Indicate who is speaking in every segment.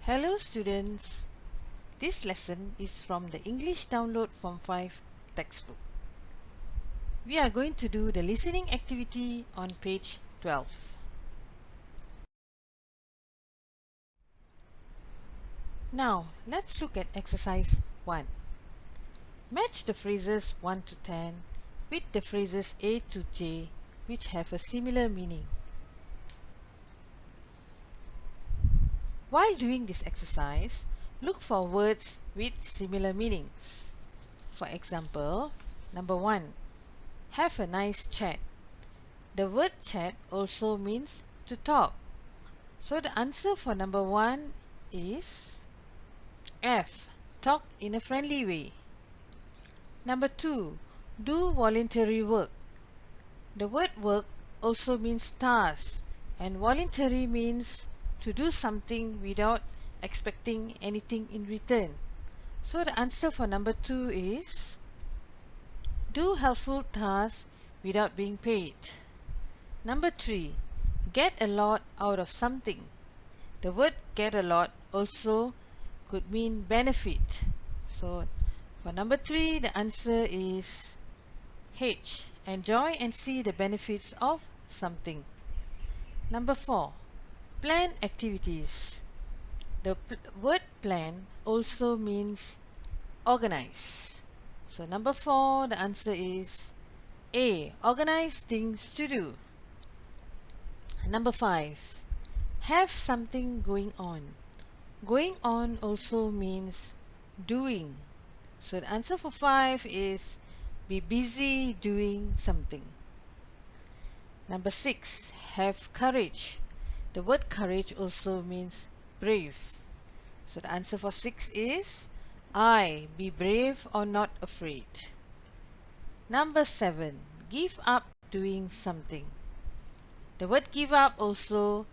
Speaker 1: Hello students, this lesson is from the English Download Form 5 textbook. We are going to do the listening activity on page 12. Now, let's look at exercise 1. Match the phrases 1 to 10 with the phrases A to J which have a similar meaning. While doing this exercise, look for words with similar meanings. For example, number 1, have a nice chat. The word chat also means to talk. So the answer for number 1 is F, talk in a friendly way. Number 2, do voluntary work. The word work also means task, and voluntary means to do something without expecting anything in return. So the answer for number 2 is do helpful tasks without being paid. Number 3, get a lot out of something. The word get a lot also could mean benefit. So for number 3, the answer is H, enjoy and see the benefits of something. Number 4, plan activities. The word plan also means organize. So number 4, the answer is A, organize things to do. Number 5, have something going on. Going on also means doing. So the answer for 5 is be busy doing something. Number 6, have courage. The word courage also means brave. So the answer for 6 is I, be brave or not afraid. Number 7, give up doing something. The word give up also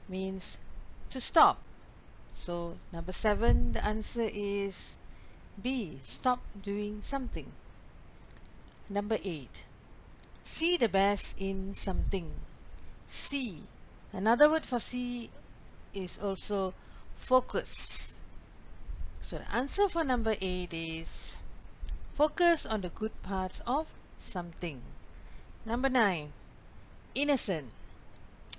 Speaker 1: means to stop. So number 7, the answer is B, stop doing something. Number 8, see the best in something. See, another word for see is also focus. So the answer for number 8 is focus on the good parts of something. Number 9, innocent.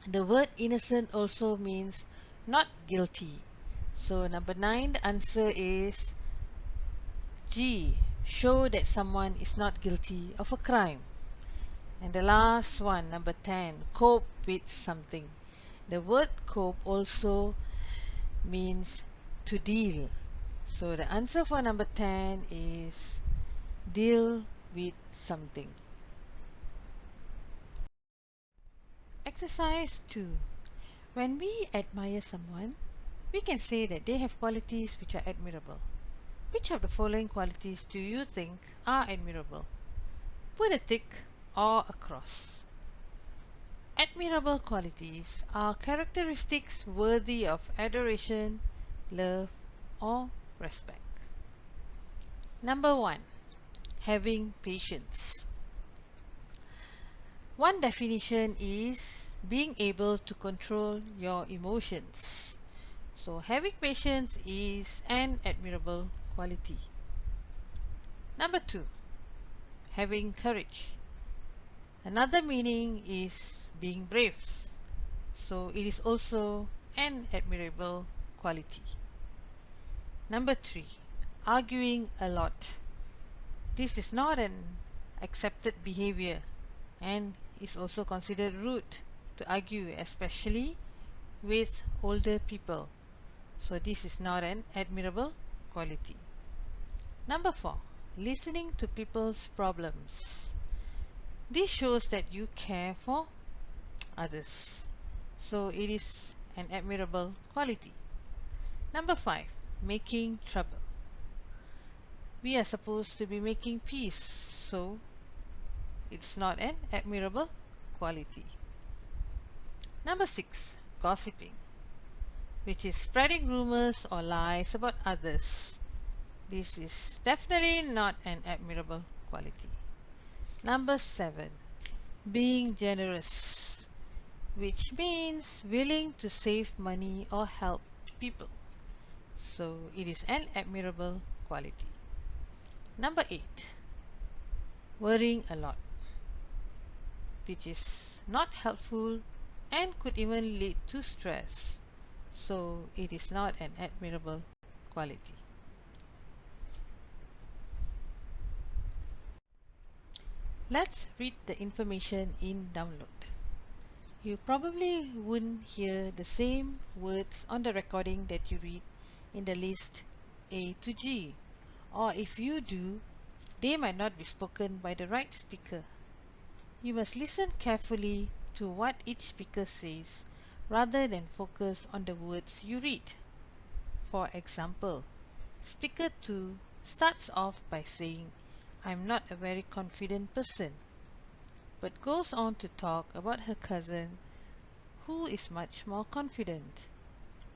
Speaker 1: The word innocent also means not guilty. So number 9, the answer is G, show that someone is not guilty of a crime. And the last one, number 10, cope with something. The word cope also means to deal. So the answer for number 10 is deal with something. Exercise 2. When we admire someone, we can say that they have qualities which are admirable. Which of the following qualities do you think are admirable? Put a tick or a cross. Admirable qualities are characteristics worthy of adoration, love, or respect. Number 1, having patience. One definition is being able to control your emotions. So having patience is an admirable quality. Number 2, having courage. Another meaning is being brave. So it is also an admirable quality. Number 3, arguing a lot. This is not an accepted behavior and is also considered rude to argue, especially with older people. So this is not an admirable quality. Number 4, listening to people's problems. This shows that you care for others. So it is an admirable quality. Number 5, making trouble. We are supposed to be making peace, so it's not an admirable quality. Number 6, gossiping, which is spreading rumors or lies about others. This is definitely not an admirable quality. Number 7, being generous, which means willing to save money or help people. so it is an admirable quality. Number 8, worrying a lot, which is not helpful and could even lead to stress, so it is not an admirable quality. Let's read the information in download. You probably wouldn't hear the same words on the recording that you read in the list A to G, or if you do, they might not be spoken by the right speaker. You must listen carefully to what each speaker says rather than focus on the words you read. For example, speaker 2 starts off by saying, "I'm not a very confident person," but goes on to talk about her cousin who is much more confident.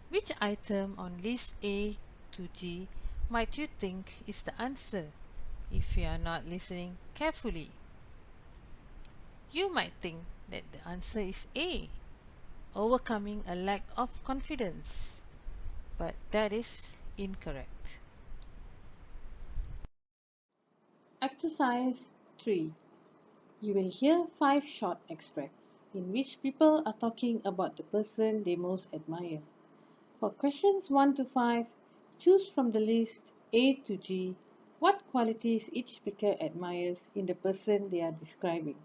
Speaker 1: Which item on list A to G might you think is the answer if you are not listening carefully? You might think that the answer is A, overcoming a lack of confidence, but that is incorrect. Exercise 3. You will hear 5 short extracts in which people are talking about the person they most admire. For questions 1 to 5, choose from the list A to G what qualities each speaker admires in the person they are describing.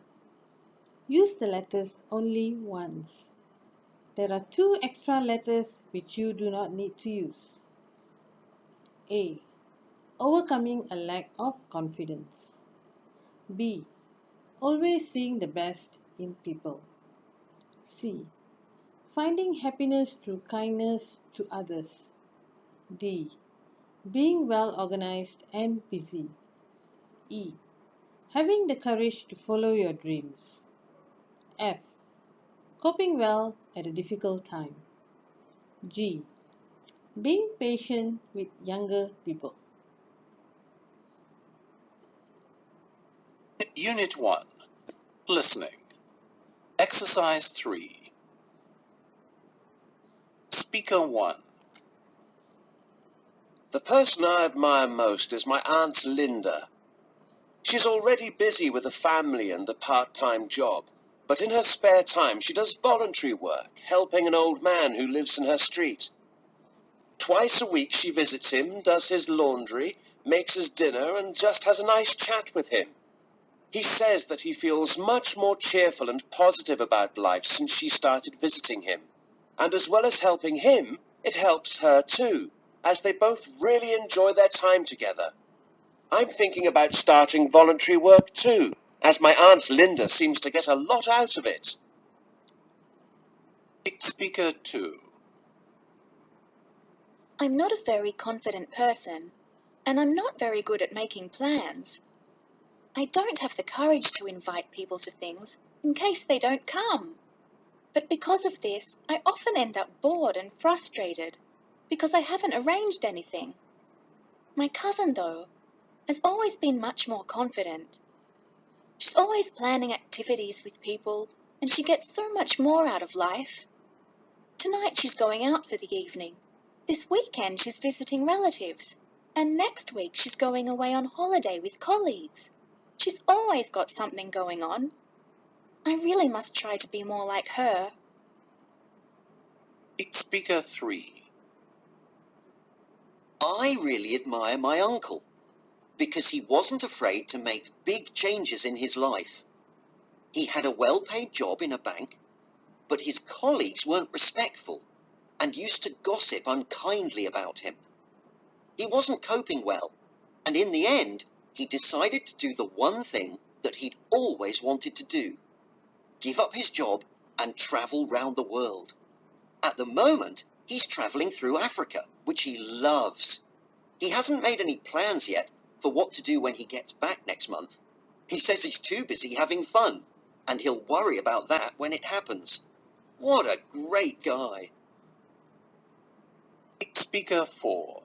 Speaker 1: Use the letters only once. There are 2 extra letters which you do not need to use. A. Overcoming a lack of confidence. B. Always seeing the best in people. C. Finding happiness through kindness to others. D. Being well organized and busy. E. Having the courage to follow your dreams. F. Coping well at a difficult time. G. Being patient with younger people.
Speaker 2: Unit 1. Listening. Exercise 3. Speaker 1. The person I admire most is my Aunt Linda. She's already busy with a family and a part-time job, but in her spare time she does voluntary work, helping an old man who lives in her street. Twice a week she visits him, does his laundry, makes his dinner, and just has a nice chat with him. He says that he feels much more cheerful and positive about life since she started visiting him. And as well as helping him, it helps her too, as they both really enjoy their time together. I'm thinking about starting voluntary work too, as my Aunt Linda seems to get a lot out of it. Speaker 2.
Speaker 3: I'm not a very confident person, and I'm not very good at making plans. I don't have the courage to invite people to things in case they don't come. But because of this, I often end up bored and frustrated because I haven't arranged anything. My cousin, though, has always been much more confident. She's always planning activities with people, and she gets so much more out of life. Tonight she's going out for the evening. This weekend she's visiting relatives, and next week she's going away on holiday with colleagues. She's always got something going on. I really must try to be more like her.
Speaker 2: Speaker 3. I really admire my uncle because he wasn't afraid to make big changes in his life. He had a well-paid job in a bank, but his colleagues weren't respectful and used to gossip unkindly about him. He wasn't coping well, and in the end, he decided to do the one thing that he'd always wanted to do: give up his job and travel round the world. At the moment, he's travelling through Africa, which he loves. He hasn't made any plans yet for what to do when he gets back next month. He says he's too busy having fun, and he'll worry about that when it happens. What a great guy. Speaker 4.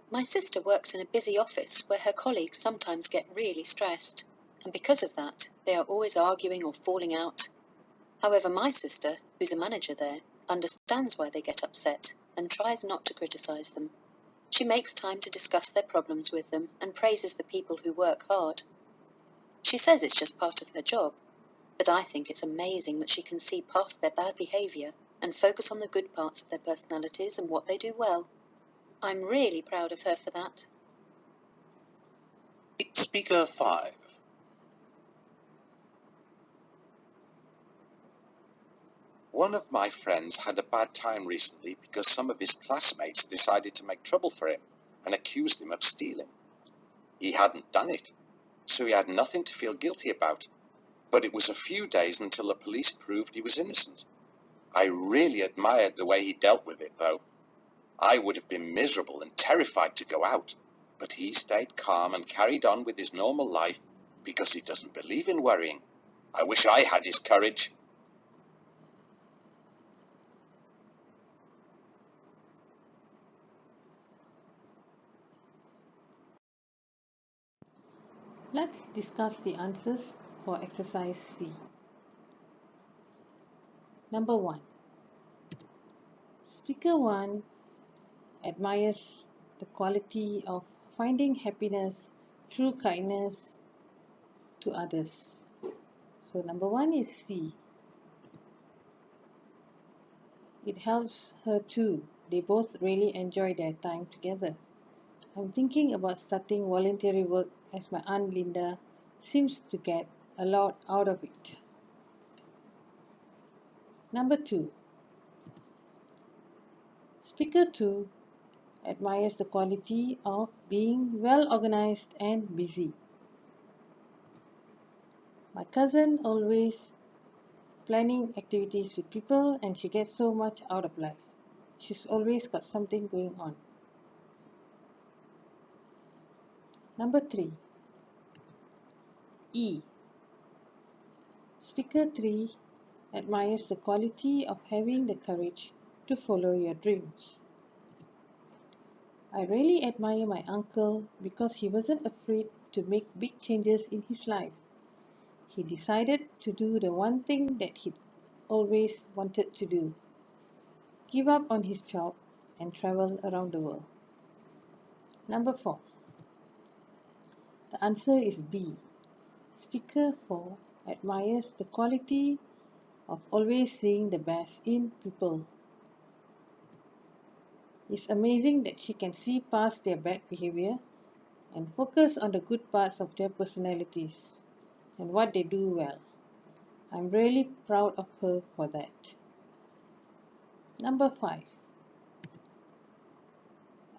Speaker 3: My sister works in a busy office where her colleagues sometimes get really stressed, and because of that, they are always arguing or falling out. However, my sister, who's a manager there, understands why they get upset and tries not to criticize them. She makes time to discuss their problems with them and praises the people who work hard. She says it's just part of her job, but I think it's amazing that she can see past their bad behavior and focus on the good parts of their personalities and what they do well. I'm really proud of her for that.
Speaker 4: Speaker 5. One of my friends had a bad time recently because some of his classmates decided to make trouble for him and accused him of stealing. He hadn't done it, so he had nothing to feel guilty about, but it was a few days until the police proved he was innocent. I really admired the way he dealt with it, though. I would have been miserable and terrified to go out, but he stayed calm and carried on with his normal life because he doesn't believe in worrying. I wish I had his courage.
Speaker 1: Let's discuss the answers for exercise C. Number 1. Speaker 1 admires the quality of finding happiness through kindness to others. So number 1 is C. It helps her too. They both really enjoy their time together. I'm thinking about starting voluntary work as my Aunt Linda seems to get a lot out of it. Number 2. Speaker 2 admires the quality of being well organized and busy. My cousin always planning activities with people and she gets so much out of life. She's always got something going on. Number 3. E. Speaker 3 admires the quality of having the courage to follow your dreams. I really admire my uncle because he wasn't afraid to make big changes in his life. He decided to do the one thing that he'd always wanted to do. Give up on his job and travel around the world. Number 4. The answer is B. Speaker 4 admires the quality of always seeing the best in people. It's amazing that she can see past their bad behavior and focus on the good parts of their personalities and what they do well. I'm really proud of her for that. Number 5.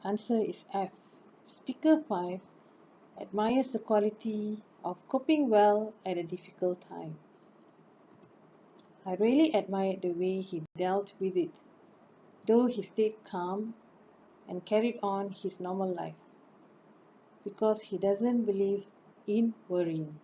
Speaker 1: Answer is F. Speaker 5 admires the quality of coping well at a difficult time. I really admired the way he dealt with it, though he stayed calm and carried on his normal life, because he doesn't believe in worrying.